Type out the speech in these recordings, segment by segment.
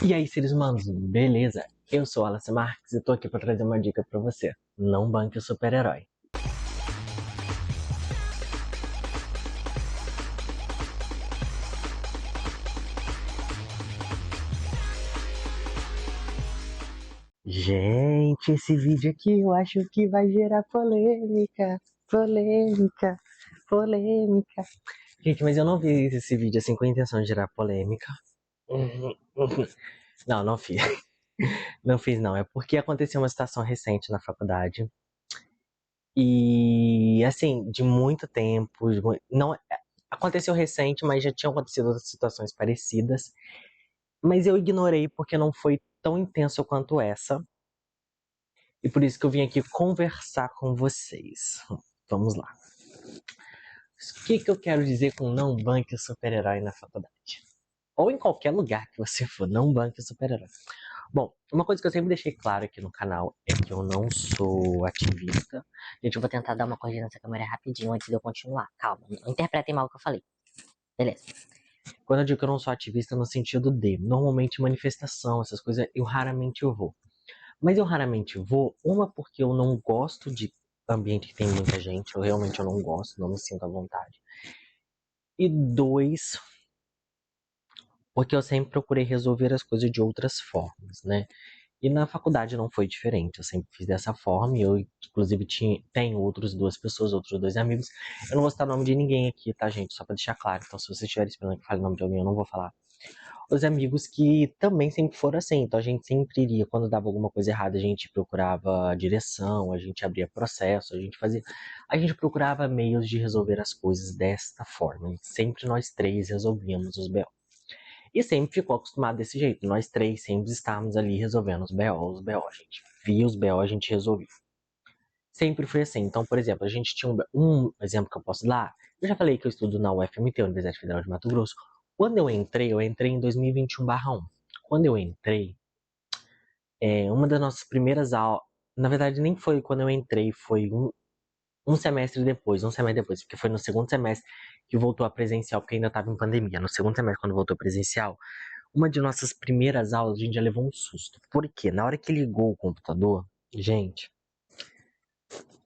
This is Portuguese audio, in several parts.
E aí, seres humanos, beleza? Eu sou o Alan Marques e tô aqui pra trazer uma dica pra você. Não banque o super-herói. Gente, esse vídeo aqui eu acho que vai gerar polêmica, polêmica, polêmica. Gente, mas eu não vi esse vídeo assim com a intenção de gerar polêmica. Não, não fiz. Não fiz não, é porque aconteceu uma situação recente na faculdade. E assim, de muito tempo, não aconteceu recente, mas já tinham acontecido outras situações parecidas. Mas eu ignorei porque não foi tão intenso quanto essa. E por isso que eu vim aqui conversar com vocês. Vamos lá. O que eu quero dizer com não banque o super-herói na faculdade? Ou em qualquer lugar que você for, não banque o super-herói. Bom, uma coisa que eu sempre deixei claro aqui no canal é que eu não sou ativista. Gente, eu vou tentar dar uma corrigida nessa câmera rapidinho antes de eu continuar. Calma, não interpretem mal o que eu falei. Beleza. Quando eu digo que eu não sou ativista no sentido de, normalmente manifestação, essas coisas, eu raramente eu vou. Mas eu raramente vou, uma porque eu não gosto de ambiente que tem muita gente, eu realmente eu não gosto, não me sinto à vontade. E dois, porque eu sempre procurei resolver as coisas de outras formas, né? E na faculdade não foi diferente, eu sempre fiz dessa forma, e eu inclusive tenho outras duas pessoas, outros dois amigos. Eu não vou citar o nome de ninguém aqui, tá, gente? Só pra deixar claro. Então, se vocês estiverem esperando que eu fale o nome de alguém, eu não vou falar. Os amigos que também sempre foram assim, então a gente sempre iria, quando dava alguma coisa errada, a gente procurava a direção, a gente abria processo, a gente procurava meios de resolver as coisas desta forma. E sempre nós três resolvíamos os BO. E sempre ficou acostumado desse jeito. Nós três sempre estávamos ali resolvendo os BO. A gente via os BO, a gente resolvia. Sempre foi assim. Então, por exemplo, a gente tinha um exemplo que eu posso dar. Eu já falei que eu estudo na UFMT, Universidade Federal de Mato Grosso. Quando eu entrei em 2021/1. Quando eu entrei, uma das nossas primeiras aulas. Na verdade, nem foi quando eu entrei, foi um semestre depois, porque foi no segundo semestre que voltou a presencial, porque ainda estava em pandemia. No segundo semestre, quando voltou presencial, uma de nossas primeiras aulas, a gente já levou um susto. Por quê? Na hora que ligou o computador, gente,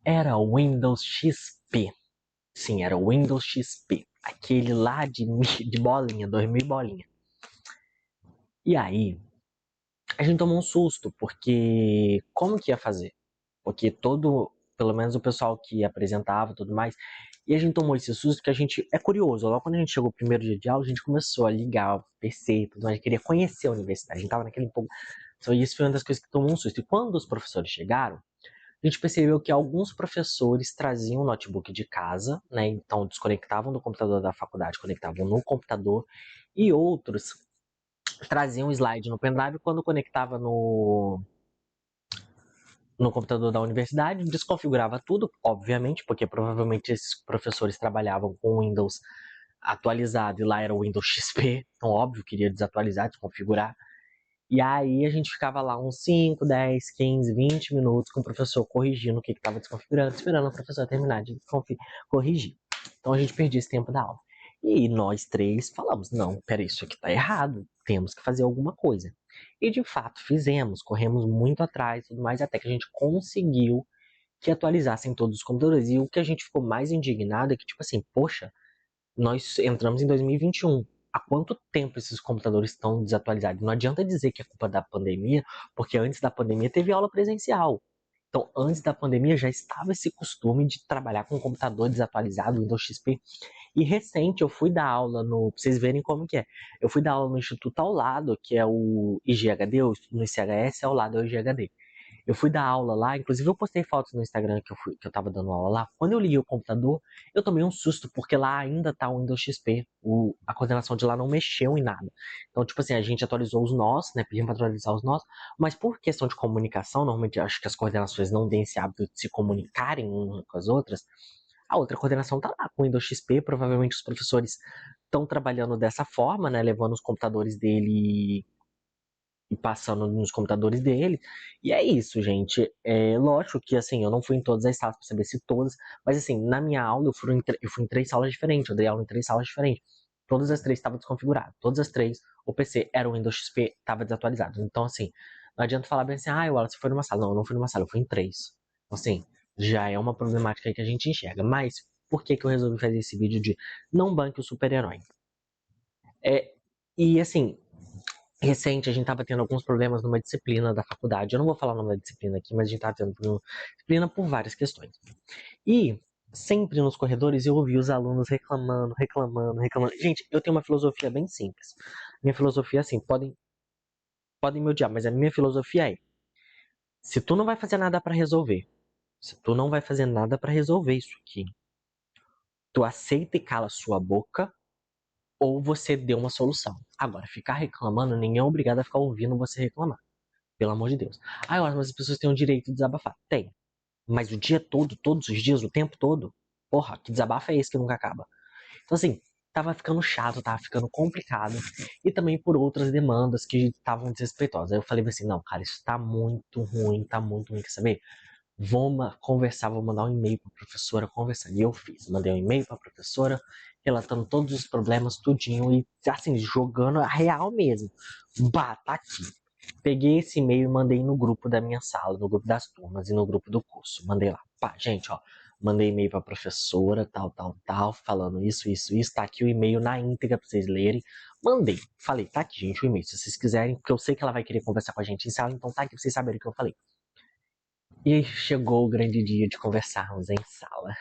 era o Windows XP. Sim, era o Windows XP. Aquele lá de bolinha, 2000 bolinha. E aí, a gente tomou um susto, porque como que ia fazer? Porque pelo menos o pessoal que apresentava e tudo mais, e a gente tomou esse susto que a gente, é curioso, logo quando a gente chegou o primeiro dia de aula, a gente começou a ligar o PC e tudo mais, queria conhecer a universidade, a gente tava naquele pouco. Então isso foi uma das coisas que tomou um susto. E quando os professores chegaram, a gente percebeu que alguns professores traziam o notebook de casa, né? Então desconectavam do computador da faculdade, conectavam no computador, e outros traziam o slide no pendrive quando conectava no computador da universidade, desconfigurava tudo, obviamente, porque provavelmente esses professores trabalhavam com Windows atualizado e lá era o Windows XP, então óbvio que iria desatualizar, desconfigurar. E aí a gente ficava lá uns 5, 10, 15, 20 minutos com o professor corrigindo o que estava desconfigurando, esperando o professor terminar de corrigir. Então a gente perdia esse tempo da aula. E nós três falamos, não, peraí, isso aqui tá errado, temos que fazer alguma coisa. E de fato fizemos, corremos muito atrás e tudo mais, até que a gente conseguiu que atualizassem todos os computadores. E o que a gente ficou mais indignado é que, tipo assim, poxa, nós entramos em 2021. Há quanto tempo esses computadores estão desatualizados? Não adianta dizer que é culpa da pandemia, porque antes da pandemia teve aula presencial. Então, antes da pandemia já estava esse costume de trabalhar com um computador desatualizado, Windows XP. E recente eu fui dar aula no, pra vocês verem como que é. Eu fui dar aula no instituto ao lado, que é o IGHD, eu estudo no ICHS, ao lado é o IGHD. Eu fui dar aula lá, inclusive eu postei fotos no Instagram que eu tava dando aula lá. Quando eu liguei o computador, eu tomei um susto, porque lá ainda tá o Windows XP. A coordenação de lá não mexeu em nada. Então, tipo assim, a gente atualizou os nós, né? Pedimos pra atualizar os nós, mas por questão de comunicação, normalmente acho que as coordenações não têm esse hábito de se comunicarem umas com as outras. A outra coordenação tá lá com o Windows XP, provavelmente os professores estão trabalhando dessa forma, né? Levando os computadores dele e passando nos computadores dele. E é isso, gente. É lógico que, assim, eu não fui em todas as salas para saber se todas, mas, assim, na minha aula eu fui em 3 salas diferentes, eu dei aula em 3 salas diferentes. Todas as três estavam desconfiguradas. Todas as três, o PC era o Windows XP, estava desatualizado. Então, assim, não adianta falar bem assim, Wallace, você foi numa sala. Não, eu não fui numa sala, eu fui em 3. Então, assim, já é uma problemática aí que a gente enxerga. Mas, por que eu resolvi fazer esse vídeo de não banque o super-herói? E, assim, recente, a gente tava tendo alguns problemas numa disciplina da faculdade. Eu não vou falar o nome da disciplina aqui, mas a gente tava tendo uma disciplina por várias questões. E sempre nos corredores eu ouvi os alunos reclamando. Gente, eu tenho uma filosofia bem simples. Minha filosofia é assim, podem me odiar, mas a minha filosofia é: se tu não vai fazer nada pra resolver, se tu não vai fazer nada pra resolver isso aqui, tu aceita e cala sua boca, ou você dê uma solução. Agora, ficar reclamando, ninguém é obrigado a ficar ouvindo você reclamar. Pelo amor de Deus. Mas as pessoas têm o direito de desabafar. Tem. Mas o dia todo, todos os dias, o tempo todo, porra, que desabafo é esse que nunca acaba? Então, assim, tava ficando chato, tava ficando complicado. E também por outras demandas que estavam desrespeitosas. Aí eu falei assim, não, cara, isso tá muito ruim, quer saber? Vou conversar, vou mandar um e-mail pra professora conversando. E eu fiz, mandei um e-mail pra professora, relatando todos os problemas, tudinho, e assim, jogando a real mesmo. Bah, tá aqui. Peguei esse e-mail e mandei no grupo da minha sala, no grupo das turmas e no grupo do curso. Mandei lá, pá, gente, ó, mandei e-mail pra professora, tal, falando isso, tá aqui o e-mail na íntegra pra vocês lerem. Mandei, falei, tá aqui, gente, o e-mail, se vocês quiserem, porque eu sei que ela vai querer conversar com a gente em sala, então tá aqui pra vocês saberem o que eu falei. E chegou o grande dia de conversarmos em sala.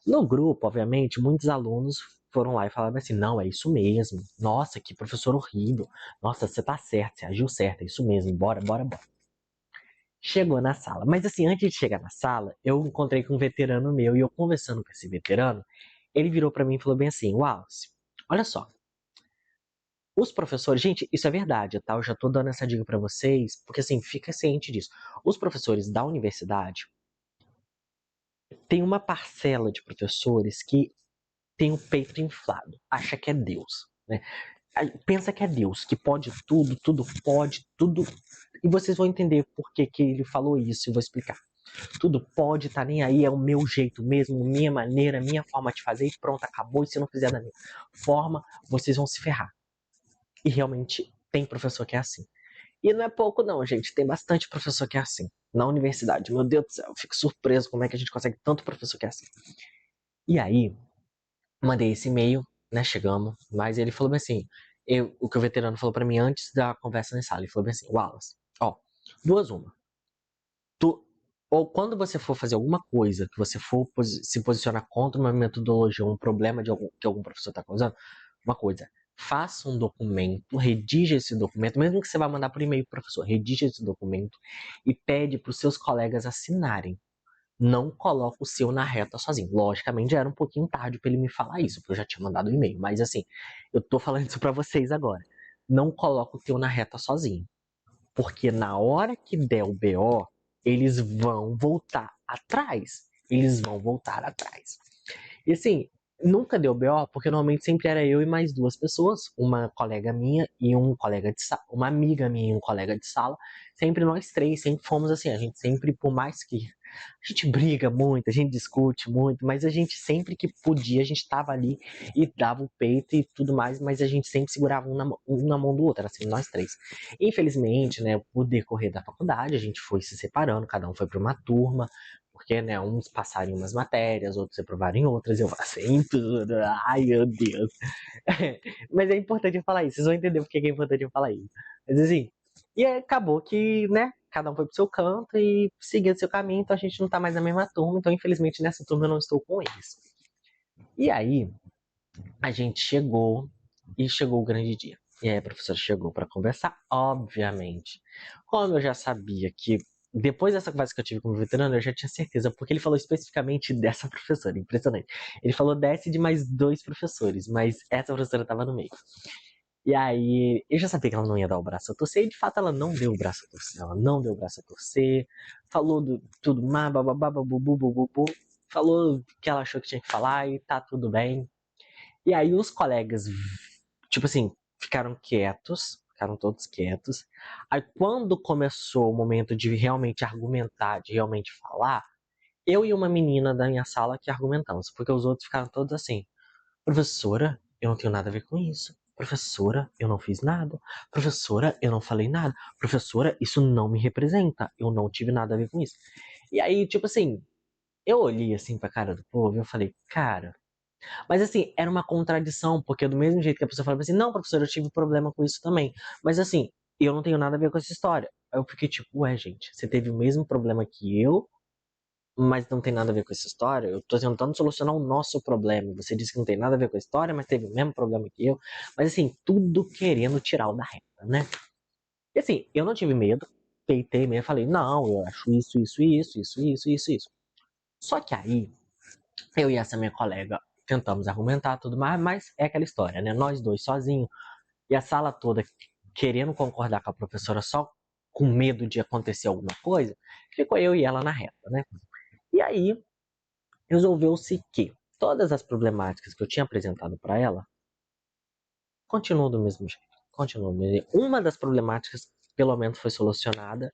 No grupo, obviamente, muitos alunos foram lá e falaram assim, não, é isso mesmo. Nossa, que professor horrível. Nossa, você tá certo, você agiu certo, é isso mesmo. Bora. Chegou na sala. Mas assim, antes de chegar na sala, eu encontrei com um veterano meu e eu conversando com esse veterano, ele virou pra mim e falou bem assim, Wallace, olha só, os professores, gente, isso é verdade, tá? Eu já tô dando essa dica pra vocês, porque assim, fica ciente disso. Os professores da universidade, tem uma parcela de professores que tem o peito inflado, acha que é Deus, né? Pensa que é Deus, que pode tudo, tudo pode, tudo. E vocês vão entender por que, que ele falou isso, eu vou explicar. Tudo pode, tá nem aí, é o meu jeito mesmo, minha maneira, minha forma de fazer, e pronto, acabou. E se não fizer da minha forma, vocês vão se ferrar. E realmente tem professor que é assim. E não é pouco, não, gente. Tem bastante professor que é assim. Na universidade, meu Deus do céu, eu fico surpreso como é que a gente consegue tanto professor que é assim. E aí, mandei esse e-mail, né? Chegamos, mas ele falou bem assim: o que o veterano falou pra mim antes da conversa na sala, ele falou bem assim: Wallace, ó, duas uma. Tu, ou quando você for fazer alguma coisa, que você for se posicionar contra uma metodologia, um problema que algum professor está causando, uma coisa, faça um documento, redija esse documento, mesmo que você vá mandar por e-mail pro professor, redija esse documento e pede para os seus colegas assinarem. Não coloca o seu na reta sozinho. Logicamente, já era um pouquinho tarde para ele me falar isso, porque eu já tinha mandado o e-mail. Mas assim, eu tô falando isso para vocês agora. Não coloca o teu na reta sozinho. Porque na hora que der o BO, eles vão voltar atrás. Eles vão voltar atrás. E assim, nunca deu BO, porque normalmente sempre era eu e mais duas pessoas, uma colega minha e um colega de sala, uma amiga minha e um colega de sala. Sempre nós três, sempre fomos assim, a gente sempre, por mais que a gente briga muito, a gente discute muito, mas a gente sempre que podia, a gente tava ali e dava o peito e tudo mais, mas a gente sempre segurava um na mão do outro, assim, nós três. Infelizmente, né, por decorrer da faculdade, a gente foi se separando, cada um foi para uma turma, porque, né, uns passaram em umas matérias, outros reprovaram em outras, eu passei em tudo, ai meu Deus. Mas é importante eu falar isso, vocês vão entender porque é importante eu falar isso. Mas assim, e aí acabou que, né, cada um foi pro seu canto e seguiu seu caminho, então a gente não tá mais na mesma turma, então infelizmente nessa turma eu não estou com eles. E aí, a gente chegou o grande dia. E aí a professora chegou para conversar, obviamente. Como eu já sabia que depois dessa conversa que eu tive com o veterano, eu já tinha certeza, porque ele falou especificamente dessa professora, impressionante. Ele falou dessa de mais dois professores, mas essa professora estava no meio. E aí, eu já sabia que ela não ia dar o braço a torcer, e de fato ela não deu o braço a torcer. Ela não deu o braço a torcer, falou tudo mais, bababá, babubu, bububu, falou o que ela achou que tinha que falar e tá tudo bem. E aí os colegas, tipo assim, ficaram todos quietos. Aí quando começou o momento de realmente argumentar, de realmente falar, eu e uma menina da minha sala que argumentamos, porque os outros ficaram todos assim, professora, eu não tenho nada a ver com isso. Professora, eu não fiz nada. Professora, eu não falei nada. Professora, isso não me representa. Eu não tive nada a ver com isso. E aí, tipo assim, eu olhei assim pra cara do povo e eu falei, cara. Mas assim, era uma contradição, porque do mesmo jeito que a pessoa falava assim, não, professor, eu tive problema com isso também. Mas assim, eu não tenho nada a ver com essa história. Aí eu fiquei tipo, ué, gente, você teve o mesmo problema que eu, mas não tem nada a ver com essa história. Eu tô tentando solucionar o nosso problema. Você disse que não tem nada a ver com a história, mas teve o mesmo problema que eu. Mas assim, tudo querendo tirar o da reta, né? E assim, eu não tive medo, peitei mesmo, falei, não, eu acho isso. Só que aí, eu e essa minha colega tentamos argumentar tudo mais, mas é aquela história, né? Nós dois sozinhos e a sala toda querendo concordar com a professora só com medo de acontecer alguma coisa, ficou eu e ela na reta, né? E aí resolveu-se que todas as problemáticas que eu tinha apresentado para ela continuam do mesmo jeito. Continuam do mesmo jeito. Uma das problemáticas, pelo menos, foi solucionada.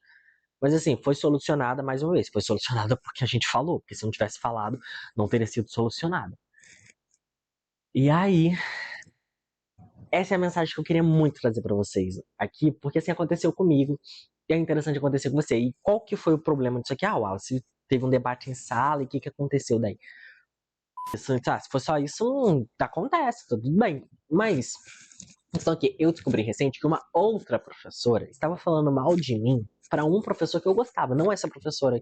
Mas assim, foi solucionada mais uma vez. Foi solucionada porque a gente falou. Porque se não tivesse falado, não teria sido solucionada. E aí, essa é a mensagem que eu queria muito trazer para vocês aqui. Porque assim, aconteceu comigo. E é interessante acontecer com você. E qual que foi o problema disso aqui? Ah, Wallace, teve um debate em sala e o que, que aconteceu daí? Isso, tá, se for só isso, acontece, tudo bem. Mas, só que eu descobri recente que uma outra professora estava falando mal de mim para um professor que eu gostava, não essa professora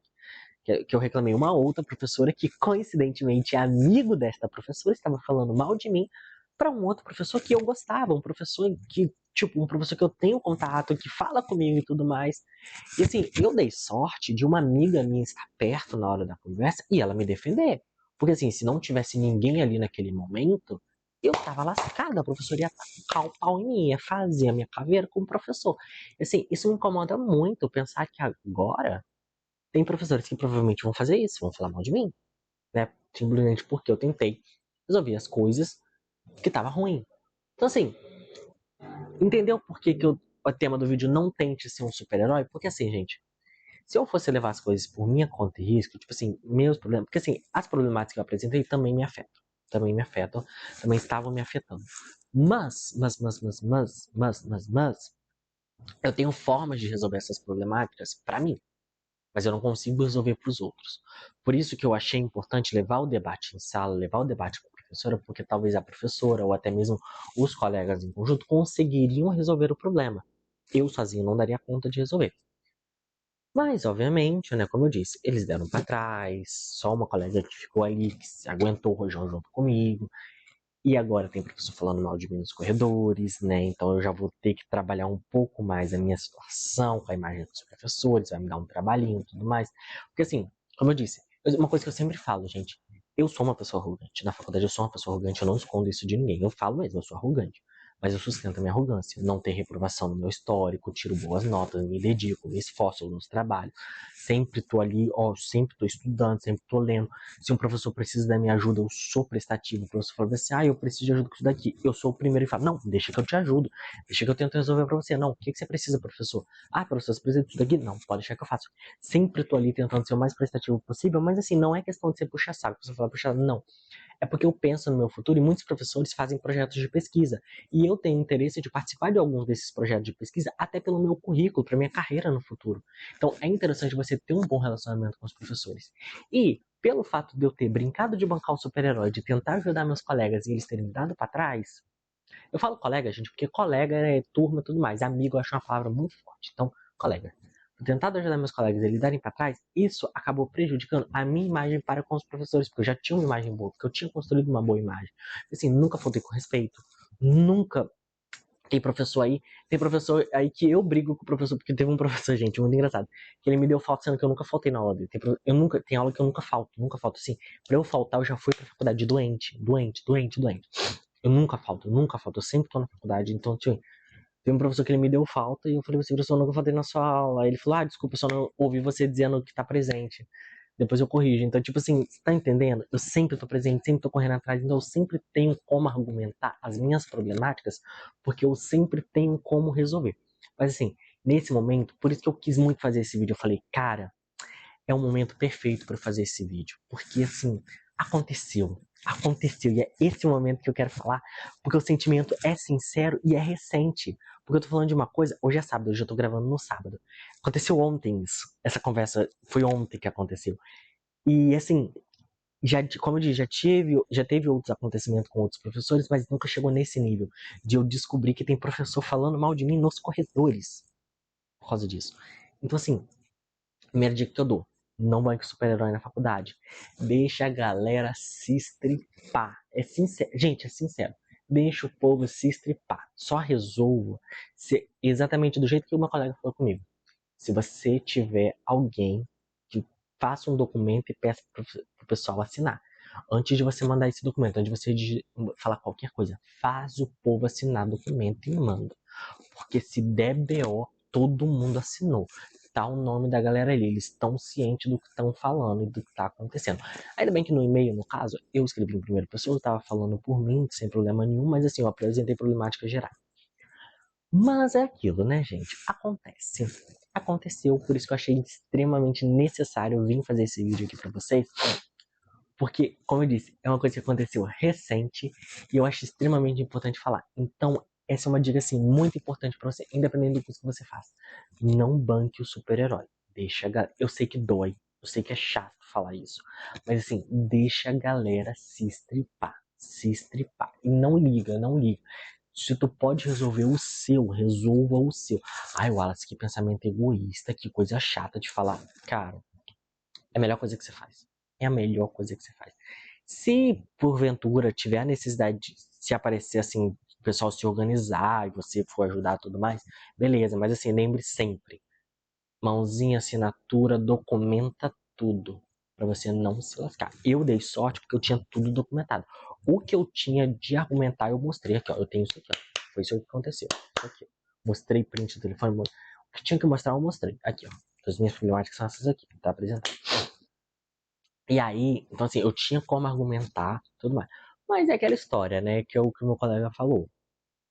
que eu reclamei, uma outra professora que coincidentemente é amigo desta professora, estava falando mal de mim para um outro professor que eu gostava, um professor que, tipo, um professor que eu tenho contato, que fala comigo e tudo mais. E assim, eu dei sorte de uma amiga minha estar perto na hora da conversa e ela me defender. Porque assim, se não tivesse ninguém ali naquele momento, eu tava lascada, a professora ia tacar o pau em mim, ia fazer a minha caveira com o professor. E, assim, isso me incomoda muito, pensar que agora tem professores que provavelmente vão fazer isso, vão falar mal de mim, né? Simplesmente porque eu tentei resolver as coisas que tava ruim. Então assim, entendeu por que, o tema do vídeo não tente ser um super-herói? Porque assim, gente, se eu fosse levar as coisas por minha conta e risco, tipo assim, meus problemas, porque assim, as problemáticas que eu apresentei também me afetam. Também me afetam, também estavam me afetando. Mas, eu tenho formas de resolver essas problemáticas para mim, mas eu não consigo resolver para os outros. Por isso que eu achei importante levar o debate em sala, levar o debate com a professora, porque talvez a professora ou até mesmo os colegas em conjunto conseguiriam resolver o problema. Eu sozinho não daria conta de resolver. Mas, obviamente, né, como eu disse, eles deram para trás, só uma colega que ficou ali, que se aguentou o rojão junto comigo, e agora tem professor falando mal de mim nos corredores, né, então eu já vou ter que trabalhar um pouco mais a minha situação com a imagem dos professores, vai me dar um trabalhinho e tudo mais, porque assim, como eu disse, uma coisa que eu sempre falo, gente, eu sou uma pessoa arrogante, na faculdade eu sou uma pessoa arrogante, eu não escondo isso de ninguém, eu falo mesmo, eu sou arrogante. Mas eu sustento a minha arrogância. Não ter reprovação no meu histórico, tiro boas notas, me dedico, me esforço nos trabalhos. Sempre tô ali, ó, sempre tô estudando, sempre tô lendo. Se um professor precisa da minha ajuda, eu sou prestativo. O professor fala assim, eu preciso de ajuda com isso daqui. Eu sou o primeiro e falo, não, deixa que eu te ajudo. Deixa que eu tento resolver pra você. Não, o que, que você precisa, professor? Professor, você precisa disso daqui? Não, pode deixar que eu faço. Sempre tô ali tentando ser o mais prestativo possível, mas assim, não é questão de ser puxa-saco. Você fala, puxa, não. É porque eu penso no meu futuro e muitos professores fazem projetos de pesquisa. E eu tenho interesse de participar de alguns desses projetos de pesquisa, até pelo meu currículo, para minha carreira no futuro. Então é interessante você ter um bom relacionamento com os professores. E pelo fato de eu ter brincado de bancar o super-herói, de tentar ajudar meus colegas e eles terem me dado para trás, eu falo colega, gente, porque colega é turma e tudo mais. Amigo eu acho uma palavra muito forte. Então, colega. Por tentar ajudar meus colegas a eles darem para trás, isso acabou prejudicando a minha imagem para com os professores, porque eu já tinha uma imagem boa, porque eu tinha construído uma boa imagem. Assim, nunca faltei com respeito, nunca. Tem professor aí que eu brigo com o professor, porque teve um professor, gente, muito engraçado, que ele me deu falta, sendo que eu nunca faltei na aula dele. Tem aula que eu nunca falto, assim. Pra eu faltar, eu já fui pra faculdade doente. Eu nunca falto, eu sempre tô na faculdade, então, tipo, tem um professor que ele me deu falta e eu falei assim, professor, eu nunca faltei na sua aula. Aí ele falou, desculpa, eu só não ouvi você dizendo que tá presente. Depois eu corrijo. Então, tipo assim, você tá entendendo? Eu sempre tô presente, sempre tô correndo atrás, então eu sempre tenho como argumentar as minhas problemáticas, porque eu sempre tenho como resolver. Mas assim, nesse momento, por isso que eu quis muito fazer esse vídeo, eu falei, cara, é o momento perfeito para fazer esse vídeo, porque assim, aconteceu. Aconteceu, e é esse momento que eu quero falar, porque o sentimento é sincero e é recente. Porque eu tô falando de uma coisa, hoje é sábado, hoje eu tô gravando no sábado. Aconteceu ontem isso, essa conversa foi ontem que aconteceu. E assim, como eu disse, já teve outros acontecimentos com outros professores, mas nunca chegou nesse nível de eu descobrir que tem professor falando mal de mim nos corredores por causa disso. Então assim, primeira dica que eu dou: não banque super-herói na faculdade. Deixa a galera se estripar. É sincero. Gente, é sincero. Deixa o povo se estripar. Só resolva exatamente do jeito que uma colega falou comigo. Se você tiver alguém que faça um documento e peça para o pessoal assinar. Antes de você mandar esse documento, antes de você falar qualquer coisa, faz o povo assinar documento e manda. Porque se der BO, todo mundo assinou. Tá o nome da galera ali, eles estão cientes do que estão falando e do que está acontecendo. Ainda bem que no e-mail, no caso, eu escrevi em primeira pessoa, eu estava falando por mim, sem problema nenhum, mas assim, eu apresentei problemáticas gerais. Mas é aquilo, né, gente? Acontece. Aconteceu, por isso que eu achei extremamente necessário vir fazer esse vídeo aqui pra vocês. Porque, como eu disse, é uma coisa que aconteceu recente e eu acho extremamente importante falar. Então, essa é uma dica, assim, muito importante pra você, independente do curso que você faz. Não banque o super-herói. Deixa a galera... Eu sei que dói, eu sei que é chato falar isso. Mas, assim, deixa a galera se estripar. Se estripar. E não liga, não liga. Se tu pode resolver o seu, resolva o seu. Ai, Wallace, que pensamento egoísta, que coisa chata de falar. Cara, é a melhor coisa que você faz. É a melhor coisa que você faz. Se porventura tiver a necessidade de se aparecer assim, o pessoal se organizar e você for ajudar e tudo mais, beleza, mas assim, lembre sempre, mãozinha, assinatura, documenta tudo, para você não se lascar. Eu dei sorte porque eu tinha tudo documentado. O que eu tinha de argumentar eu mostrei aqui, ó, eu tenho isso aqui, ó. Foi isso que aconteceu. Isso aqui. Mostrei print do telefone, o que tinha que mostrar eu mostrei. Aqui, ó. As minhas problemáticas são essas aqui, tá apresentado. E aí, então assim, eu tinha como argumentar, tudo mais. Mas é aquela história, né, que é o que o meu colega falou.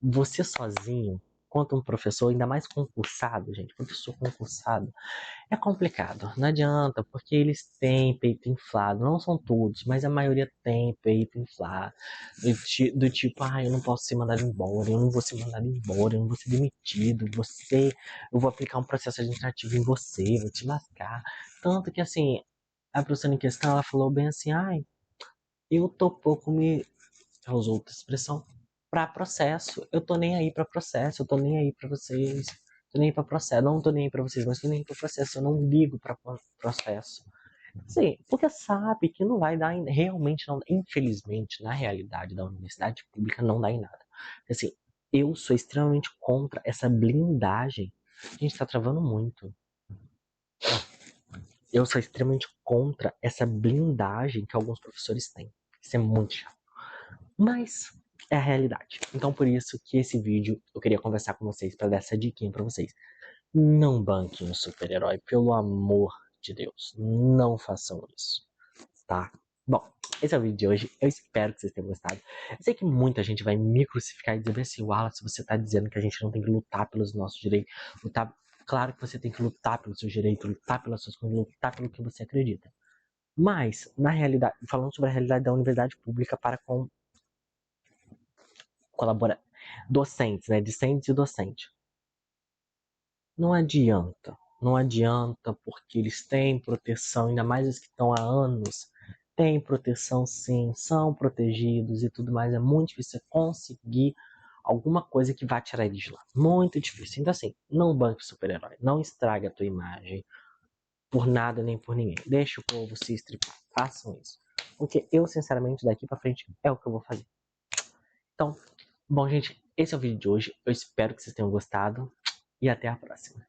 Você sozinho, quanto um professor, ainda mais concursado, gente, professor concursado, é complicado. Não adianta, porque eles têm peito inflado. Não são todos, mas a maioria tem peito inflado. Do tipo, eu não posso ser mandado embora, eu não vou ser mandado embora, eu não vou ser demitido, eu vou aplicar um processo administrativo em você, vou te lascar. Tanto que assim, a professora em questão, ela falou bem assim, eu tô pouco me... Ela usou outra expressão, pra processo. Eu tô nem aí pra processo, eu tô nem aí pra vocês. Tô nem aí pra processo, não tô nem aí pra vocês, mas tô nem aí pra processo. Eu não ligo pra processo. Sim, porque sabe que não vai dar, realmente não, infelizmente, na realidade da universidade pública não dá em nada. Assim, eu sou extremamente contra essa blindagem. A gente tá travando muito. Eu sou extremamente contra essa blindagem que alguns professores têm. Isso é muito chato. Mas é a realidade. Então por isso que esse vídeo eu queria conversar com vocês para dar essa diquinha para vocês. Não banquem um super-herói, pelo amor de Deus. Não façam isso, tá? Bom, esse é o vídeo de hoje. Eu espero que vocês tenham gostado. Eu sei que muita gente vai me crucificar e dizer assim, Wallace, você tá dizendo que a gente não tem que lutar pelos nossos direitos, lutar... Claro que você tem que lutar pelos seus direitos, lutar pelas suas coisas, lutar pelo que você acredita. Mas, na realidade, falando sobre a realidade da universidade pública para com docentes, né? Discentes e docentes. Não adianta. Não adianta porque eles têm proteção, ainda mais os que estão há anos. Têm proteção sim, são protegidos e tudo mais. É muito difícil você conseguir alguma coisa que vá tirar eles de lá. Muito difícil. Então assim, não banque super-herói. Não estrague a tua imagem por nada nem por ninguém. Deixa o povo se estripar. Façam isso. Porque eu, sinceramente, daqui pra frente é o que eu vou fazer. Então, bom, gente, esse é o vídeo de hoje. Eu espero que vocês tenham gostado e até a próxima.